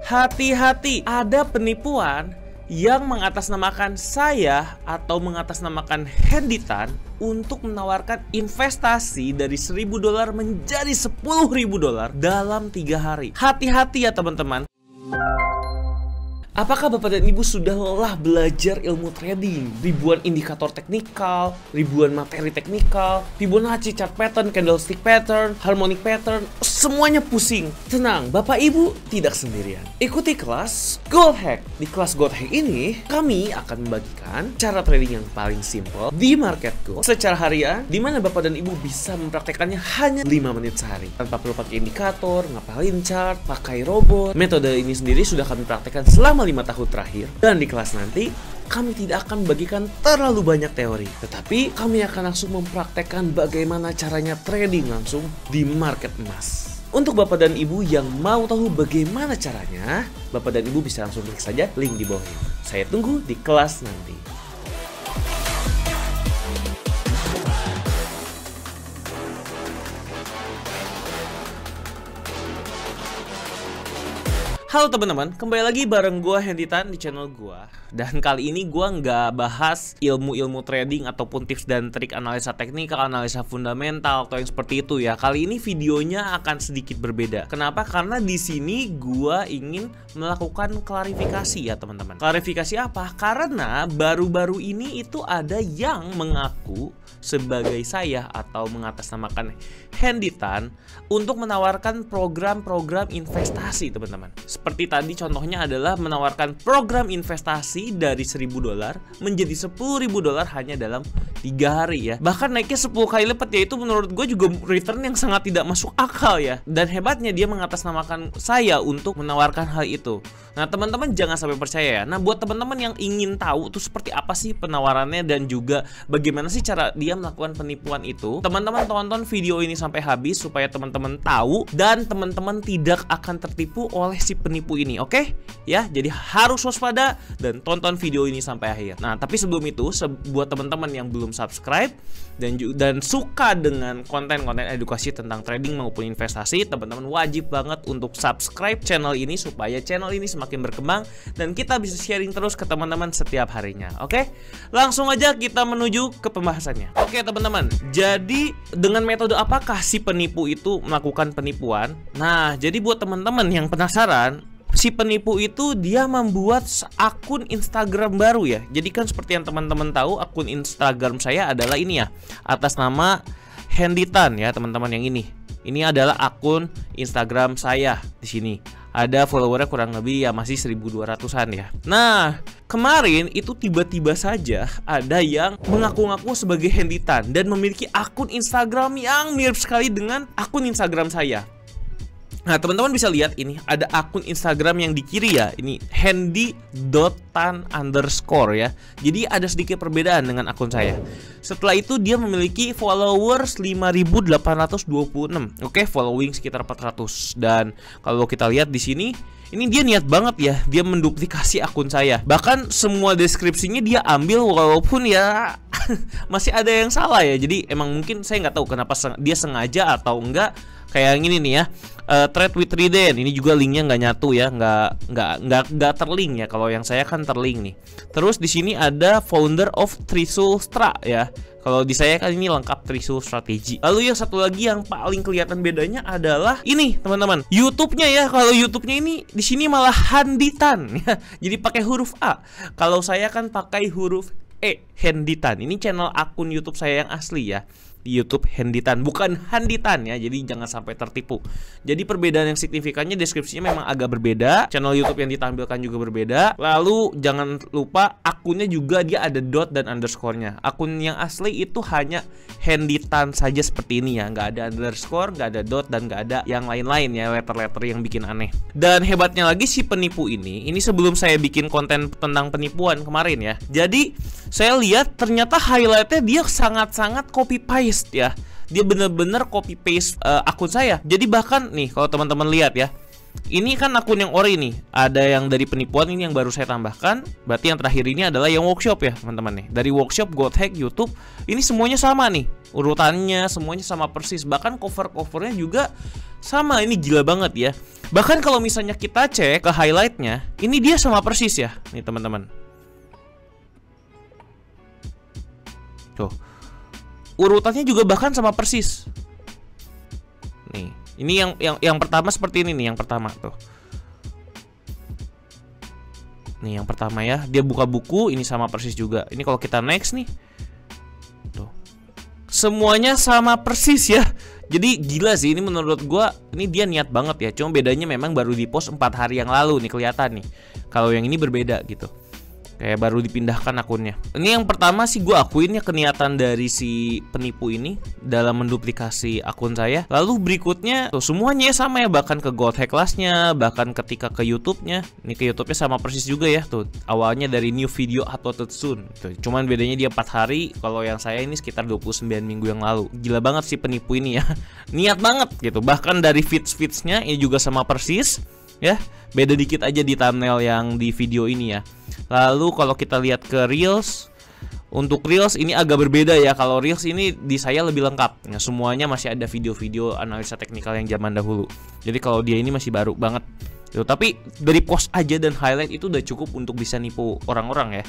Hati-hati, ada penipuan yang mengatasnamakan saya atau mengatasnamakan Henditan untuk menawarkan investasi dari $1.000 menjadi $10.000 dalam 3 hari. Hati-hati ya teman-teman. Apakah Bapak dan Ibu sudah lelah belajar ilmu trading? Ribuan indikator teknikal, ribuan materi teknikal, Fibonacci chart pattern, candlestick pattern, harmonic pattern, semuanya pusing. Tenang, Bapak Ibu tidak sendirian. Ikuti kelas Gold Hack. Di kelas Gold Hack ini, kami akan membagikan cara trading yang paling simple di market gold secara harian, di mana Bapak dan Ibu bisa mempraktekannya hanya 5 menit sehari. Tanpa perlu pakai indikator, ngapalin chart, pakai robot. Metode ini sendiri sudah kami praktekkan selama 5 tahun terakhir, dan di kelas nanti kami tidak akan membagikan terlalu banyak teori, tetapi kami akan langsung mempraktekkan bagaimana caranya trading langsung di market emas. Untuk Bapak dan Ibu yang mau tahu bagaimana caranya, Bapak dan Ibu bisa langsung klik saja link di bawah ini. Saya tunggu di kelas nanti. Halo teman-teman, kembali lagi bareng gue Henditan di channel gue. Dan kali ini gue nggak bahas ilmu-ilmu trading ataupun tips dan trik analisa teknikal, analisa fundamental atau yang seperti itu ya. Kali ini videonya akan sedikit berbeda. Kenapa? Karena di sini gue ingin melakukan klarifikasi ya teman-teman. Klarifikasi apa? Karena baru-baru ini itu ada yang mengaku sebagai saya atau mengatasnamakan Henditan untuk menawarkan program-program investasi teman-teman. Seperti tadi contohnya adalah menawarkan program investasi dari $1.000 menjadi $10.000 hanya dalam 3 hari ya. Bahkan naiknya 10 kali lipat, ya itu menurut gue juga return yang sangat tidak masuk akal ya. Dan hebatnya dia mengatasnamakan saya untuk menawarkan hal itu. Nah teman-teman jangan sampai percaya ya. Nah buat teman-teman yang ingin tahu tuh seperti apa sih penawarannya dan juga bagaimana sih cara dia melakukan penipuan itu, teman-teman tonton video ini sampai habis supaya teman-teman tahu dan teman-teman tidak akan tertipu oleh si penipu ini, oke? Ya, jadi harus waspada dan tonton video ini sampai akhir. Nah, tapi sebelum itu, buat teman-teman yang belum subscribe dan suka dengan konten-konten edukasi tentang trading maupun investasi, teman-teman wajib banget untuk subscribe channel ini supaya channel ini semakin berkembang dan kita bisa sharing terus ke teman-teman setiap harinya, oke? Langsung aja kita menuju ke pembahasannya. Oke, teman-teman. Jadi, dengan metode apakah si penipu itu melakukan penipuan? Nah, jadi buat teman-teman yang penasaran, si penipu itu dia membuat akun Instagram baru ya. Jadi kan seperti yang teman-teman tahu, akun Instagram saya adalah ini ya, atas nama Henditan ya, teman-teman yang ini. Ini adalah akun Instagram saya di sini. Ada followernya kurang lebih ya masih 1.200-an ya. Nah, kemarin itu tiba-tiba saja ada yang mengaku-ngaku sebagai Henditan dan memiliki akun Instagram yang mirip sekali dengan akun Instagram saya. Nah teman-teman bisa lihat ini ada akun Instagram yang di kiri ya, ini hendy.tan_ ya. Jadi ada sedikit perbedaan dengan akun saya. Setelah itu dia memiliki followers 5.826. Oke, following sekitar 400. Dan kalau kita lihat di sini, ini dia niat banget ya, dia menduplikasi akun saya. Bahkan semua deskripsinya dia ambil walaupun ya masih ada yang salah ya. Jadi emang mungkin saya nggak tahu kenapa dia sengaja atau enggak. Kayak yang ini nih ya, Trade with Riden, ini juga linknya nggak nyatu ya, nggak terlink ya. Kalau yang saya kan terlink nih. Terus di sini ada founder of Trisul Stra ya. Kalau di saya kan ini lengkap Trisul Strategi. Lalu yang satu lagi yang paling kelihatan bedanya adalah ini teman-teman, YouTube-nya ya. Kalau YouTube-nya ini di sini malah Henditan ya. Jadi pakai huruf A. Kalau saya kan pakai huruf E, Henditan. Ini channel akun YouTube saya yang asli ya. YouTube Henditan, bukan Henditan ya, jadi jangan sampai tertipu. Jadi perbedaan yang signifikannya deskripsinya memang agak berbeda, channel YouTube yang ditampilkan juga berbeda. Lalu jangan lupa akunnya juga dia ada dot dan underscore-nya. Akun yang asli itu hanya Henditan saja seperti ini ya, nggak ada underscore, nggak ada dot dan nggak ada yang lain-lain ya, letter-letter yang bikin aneh. Dan hebatnya lagi si penipu ini sebelum saya bikin konten tentang penipuan kemarin ya. Jadi saya lihat ternyata highlightnya dia sangat-sangat copy paste ya. Dia bener-bener copy paste akun saya. Jadi bahkan nih kalau teman-teman lihat ya, Ini kan akun yang ori nih. Ada yang dari penipuan, ini yang baru saya tambahkan. Berarti yang terakhir ini adalah yang workshop ya teman-teman nih. Dari workshop, GoldHack, YouTube, ini semuanya sama nih. Urutannya semuanya sama persis. Bahkan cover-covernya juga sama. Ini gila banget ya. Bahkan kalau misalnya kita cek ke highlightnya, ini dia sama persis ya. Nih teman-teman. Tuh. Urutannya juga bahkan sama persis. Nih. Ini yang pertama seperti ini nih, yang pertama tuh. Nih yang pertama ya, dia buka buku, ini sama persis juga. Ini kalau kita next nih. Tuh. Semuanya sama persis ya. Jadi gila sih ini menurut gua, ini dia niat banget ya. Cuma bedanya memang baru di-post 4 hari yang lalu nih kelihatan nih. Kalau yang ini berbeda gitu. Kayak baru dipindahkan akunnya. Ini yang pertama sih gue akuin ya keniatan dari si penipu ini dalam menduplikasi akun saya. Lalu berikutnya tuh semuanya sama ya, bahkan ke GoldHack kelasnya, bahkan ketika ke YouTube-nya. Ini ke YouTube-nya sama persis juga ya. Tuh awalnya dari new video uploaded soon. Tuh, cuman bedanya dia 4 hari, kalau yang saya ini sekitar 29 minggu yang lalu. Gila banget sih penipu ini ya. Niat banget gitu. Bahkan dari feeds-feeds-nya ini juga sama persis. Ya, beda dikit aja di thumbnail yang di video ini ya. Lalu kalau kita lihat ke Reels, untuk Reels ini agak berbeda ya. Kalau Reels ini di saya lebih lengkap. Nah, semuanya masih ada video-video analisa teknikal yang zaman dahulu. Jadi kalau dia ini masih baru banget. Tuh, tapi dari post aja dan highlight itu udah cukup untuk bisa nipu orang-orang ya.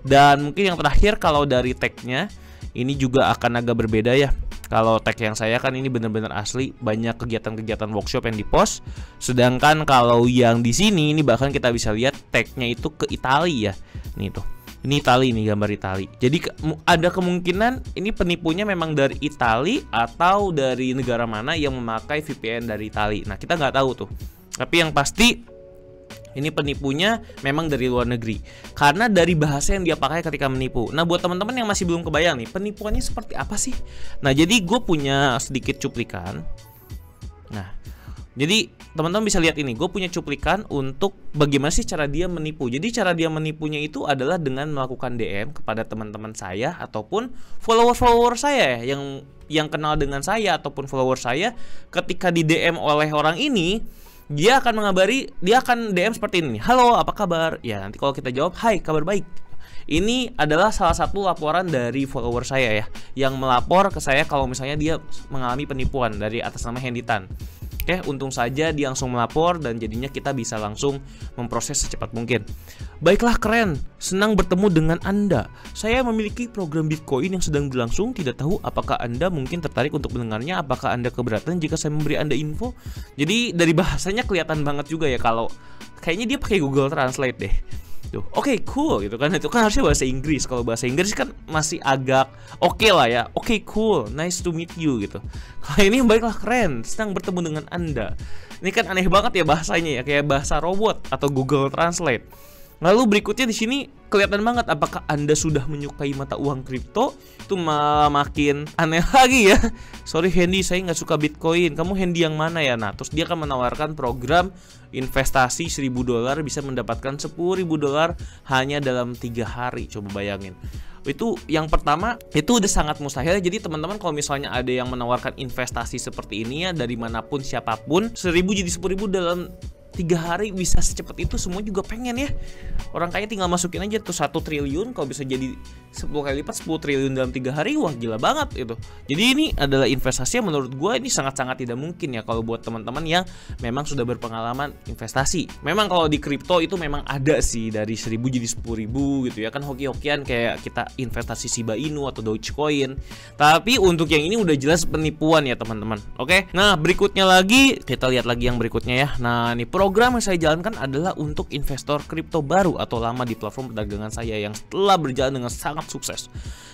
Dan mungkin yang terakhir kalau dari tagnya ini juga akan agak berbeda ya. Kalau tag yang saya kan ini benar-benar asli, banyak kegiatan-kegiatan workshop yang dipost. Sedangkan kalau yang di sini ini bahkan kita bisa lihat tagnya itu ke Italia ya. Nih tuh. Ini Italia nih, gambar Italia. Jadi ada kemungkinan ini penipunya memang dari Italia atau dari negara mana yang memakai VPN dari Italia. Nah, kita nggak tahu tuh. Tapi yang pasti ini penipunya memang dari luar negeri. Karena dari bahasa yang dia pakai ketika menipu. Nah, buat teman-teman yang masih belum kebayang nih, penipuannya seperti apa sih? Nah, jadi gue punya sedikit cuplikan. Nah, jadi teman-teman bisa lihat ini. Gue punya cuplikan untuk bagaimana sih cara dia menipu. Jadi cara dia menipunya itu adalah dengan melakukan DM kepada teman-teman saya ataupun follower-follower saya yang kenal dengan saya ataupun follower saya. Ketika di DM oleh orang ini, dia akan mengabari, dia akan DM seperti ini. Halo, apa kabar? Ya, nanti kalau kita jawab, hai, kabar baik. Ini adalah salah satu laporan dari follower saya ya, yang melapor ke saya kalau misalnya dia mengalami penipuan dari atas nama Henditan. Oke, untung saja dia langsung melapor dan jadinya kita bisa langsung memproses secepat mungkin. Baiklah, keren. Senang bertemu dengan Anda. Saya memiliki program Bitcoin yang sedang berlangsung. Tidak tahu apakah Anda mungkin tertarik untuk mendengarnya. Apakah Anda keberatan jika saya memberi Anda info? Jadi dari bahasanya kelihatan banget juga ya kalau kayaknya dia pakai Google Translate deh. Tuh, oke, cool gitu kan. Itu kan harusnya bahasa Inggris. Kalau bahasa Inggris kan masih agak oke lah ya. Oke, cool, nice to meet you gitu. Kalau ini baiklah, keren, senang bertemu dengan Anda. Ini kan aneh banget ya bahasanya ya, kayak bahasa robot atau Google Translate. Lalu berikutnya di sini kelihatan banget apakah Anda sudah menyukai mata uang kripto. Itu makin aneh lagi ya. Sorry Hendy, saya nggak suka Bitcoin. Kamu Hendy yang mana ya? Nah, terus dia akan menawarkan program investasi $1.000 bisa mendapatkan $10.000 hanya dalam 3 hari. Coba bayangin. Itu yang pertama, itu udah sangat mustahil. Jadi teman-teman kalau misalnya ada yang menawarkan investasi seperti ini ya, dari manapun siapapun, 1.000 jadi 10.000 dalam 3 hari bisa secepat itu, semua juga pengen ya. Orang kaya tinggal masukin aja tuh 1 triliun, kalau bisa jadi 10 kali lipat 10 triliun dalam 3 hari, wah gila banget itu. Jadi ini adalah investasi yang menurut gue ini sangat-sangat tidak mungkin ya kalau buat teman-teman yang memang sudah berpengalaman investasi. Memang kalau di kripto itu memang ada sih dari 1.000 jadi 10.000 gitu ya, kan hoki-hokian kayak kita investasi Shiba Inu atau Dogecoin. Tapi untuk yang ini udah jelas penipuan ya teman-teman. Oke, nah berikutnya lagi kita lihat lagi yang berikutnya ya. Nah ini program yang saya jalankan adalah untuk investor kripto baru atau lama di platform perdagangan saya yang telah berjalan dengan sangat sukses.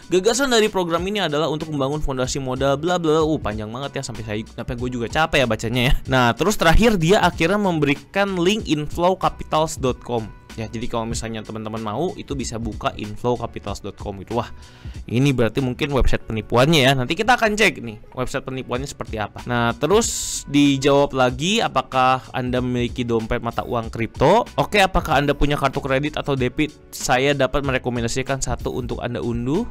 Gagasan dari program ini adalah untuk membangun fondasi modal bla bla. Panjang banget ya sampai gue juga capek ya bacanya ya. Nah, terus terakhir dia akhirnya memberikan link inflowcapitals.com. Ya, jadi kalau misalnya teman-teman mau itu bisa buka inflowcapitals.com gitu. Wah, ini berarti mungkin website penipuannya ya. Nanti kita akan cek nih website penipuannya seperti apa. Nah, terus dijawab lagi apakah Anda memiliki dompet mata uang kripto? Oke, apakah Anda punya kartu kredit atau debit? Saya dapat merekomendasikan satu untuk Anda unduh.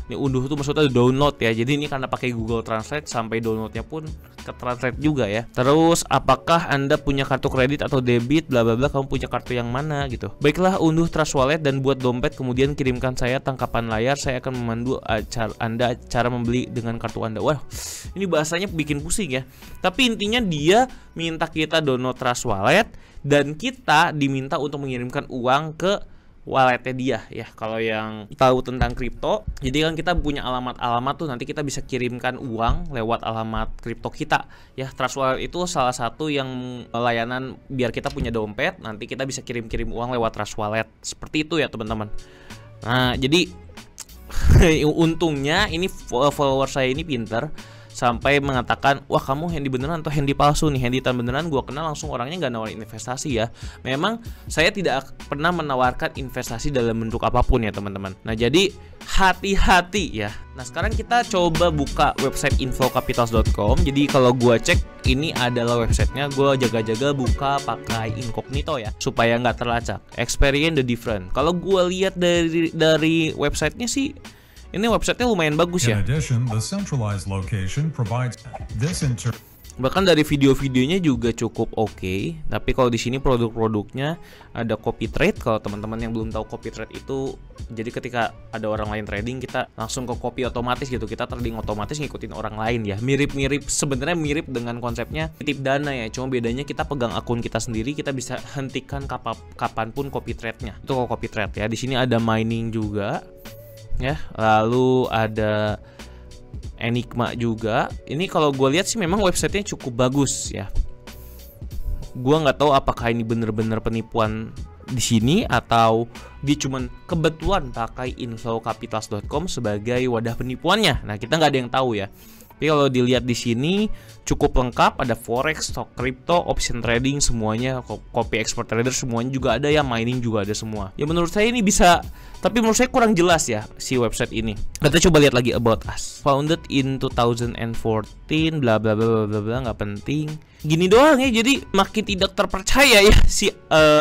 Ini unduh tuh maksudnya download ya. Jadi ini karena pakai Google Translate sampai downloadnya pun ke translate juga ya. Terus apakah Anda punya kartu kredit atau debit bla bla bla, kamu punya kartu yang mana gitu. Baiklah, unduh Trust Wallet dan buat dompet, kemudian kirimkan saya tangkapan layar. Saya akan memandu Anda cara membeli dengan kartu Anda. Wah, ini bahasanya bikin pusing ya. Tapi intinya dia minta kita download Trust Wallet dan kita diminta untuk mengirimkan uang ke walletnya dia ya. Kalau yang tahu tentang kripto, jadi kan kita punya alamat-alamat tuh, nanti kita bisa kirimkan uang lewat alamat kripto kita ya. Trust Wallet itu salah satu yang layanan biar kita punya dompet, nanti kita bisa kirim-kirim uang lewat Trust Wallet. Seperti itu ya teman-teman. Nah jadi untungnya ini follower saya ini pinter sampai mengatakan, wah kamu handy beneran atau handy palsu nih. Handytan beneran gue kenal langsung, orangnya nggak nawarin investasi ya. Memang saya tidak pernah menawarkan investasi dalam bentuk apapun ya teman-teman. Nah jadi hati-hati ya. Nah sekarang kita coba buka website infocapitals.com. Jadi kalau gue cek, ini adalah websitenya. Gue jaga-jaga buka pakai incognito ya, supaya nggak terlacak. Experience the different. Kalau gue lihat dari websitenya sih, ini websitenya lumayan bagus ya. Bahkan dari video-videonya juga cukup oke. Tapi kalau di sini produk-produknya ada copy trade. Kalau teman-teman yang belum tahu copy trade itu, jadi ketika ada orang lain trading, kita langsung ke copy otomatis gitu. Kita trading otomatis ngikutin orang lain ya. Mirip-mirip, sebenarnya mirip dengan konsepnya titip dana ya. Cuma bedanya kita pegang akun kita sendiri, kita bisa hentikan kapanpun copy trade-nya. Itu kalau copy trade ya. Di sini ada mining juga ya, lalu ada Enigma juga. Ini kalau gue lihat sih memang websitenya cukup bagus ya. Gue nggak tahu apakah ini bener-bener penipuan di sini atau dia cuman kebetulan pakai infocapitals.com sebagai wadah penipuannya. Nah kita nggak ada yang tahu ya. Tapi kalau dilihat di sini cukup lengkap, ada forex, stock crypto, option trading semuanya, copy expert trader semuanya juga ada ya, mining juga ada semua. Ya menurut saya ini bisa, tapi menurut saya kurang jelas ya si website ini. Kita coba lihat lagi about us. Founded in 2014 bla bla bla bla bla, nggak penting. Gini doang ya, jadi makin tidak terpercaya ya si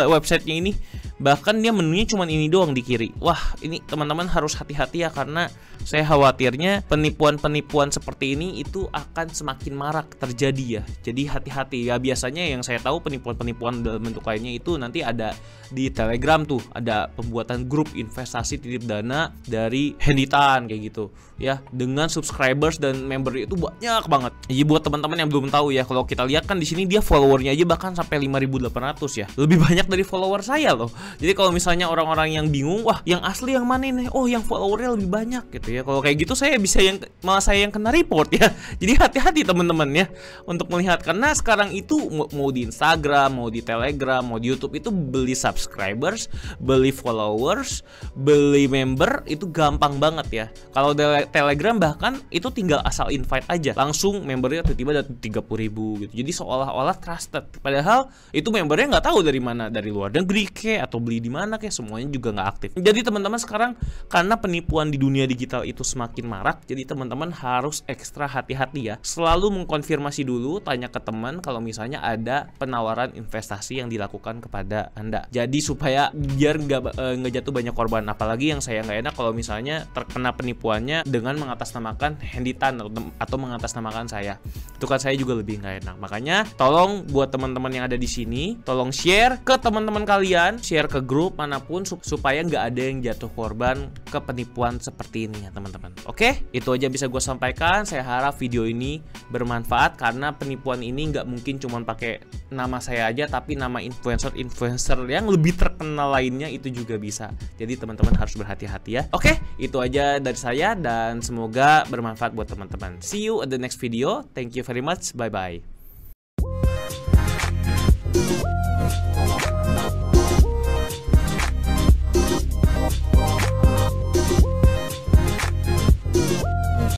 websitenya ini. Bahkan dia menunya cuma ini doang di kiri. Wah, ini teman-teman harus hati-hati ya, karena saya khawatirnya penipuan-penipuan seperti ini itu akan semakin marak terjadi ya. Jadi hati-hati ya. Biasanya yang saya tahu penipuan-penipuan dalam bentuk lainnya itu nanti ada di Telegram tuh, ada pembuatan grup investasi titip dana dari Handytan kayak gitu ya, dengan subscribers dan member itu banyak banget. Jadi buat teman-teman yang belum tahu ya, kalau kita lihat kan di sini dia followernya aja bahkan sampai 5.800 ya, lebih banyak dari follower saya loh. Jadi kalau misalnya orang-orang yang bingung, wah yang asli yang mana nih, oh yang followernya lebih banyak gitu ya, kalau kayak gitu saya bisa malah saya yang kena report ya. Jadi hati-hati teman-teman ya untuk melihat, karena sekarang itu mau di Instagram, mau di Telegram, mau di YouTube itu beli subscribers, beli followers, beli member itu gampang banget ya. Kalau Telegram bahkan itu tinggal asal invite aja, langsung membernya tiba-tiba ada 30.000 gitu. Jadi seolah-olah trusted, padahal itu membernya nggak tahu dari mana, dari luar negeri kayak atau beli di mana kayak, semuanya juga nggak aktif. Jadi teman-teman sekarang karena penipuan di dunia digital itu semakin marak, jadi teman-teman harus ekstra hati-hati ya. Selalu mengkonfirmasi dulu, tanya ke teman kalau misalnya ada penawaran investasi yang dilakukan kepada Anda. Jadi supaya biar nggak jatuh banyak korban. Apalagi yang saya nggak enak kalau misalnya terkena penipuannya dengan mengatasnamakan Handytan atau mengatasnamakan saya. Itu kan saya juga lebih nggak enak. Makanya tolong buat teman-teman yang ada di sini, tolong share ke teman-teman kalian, share ke grup manapun supaya nggak ada yang jatuh korban ke penipuan seperti ini ya teman-teman. Oke, itu aja bisa gue sampaikan. Saya harap video ini bermanfaat, karena penipuan ini nggak mungkin cuma pakai nama saya aja, tapi nama influencer yang lebih terkenal lainnya itu juga bisa. Jadi teman-teman harus berhati-hati ya. Oke, itu aja dari saya dan semoga bermanfaat buat teman-teman. See you at the next video. Thank you very much. Bye bye.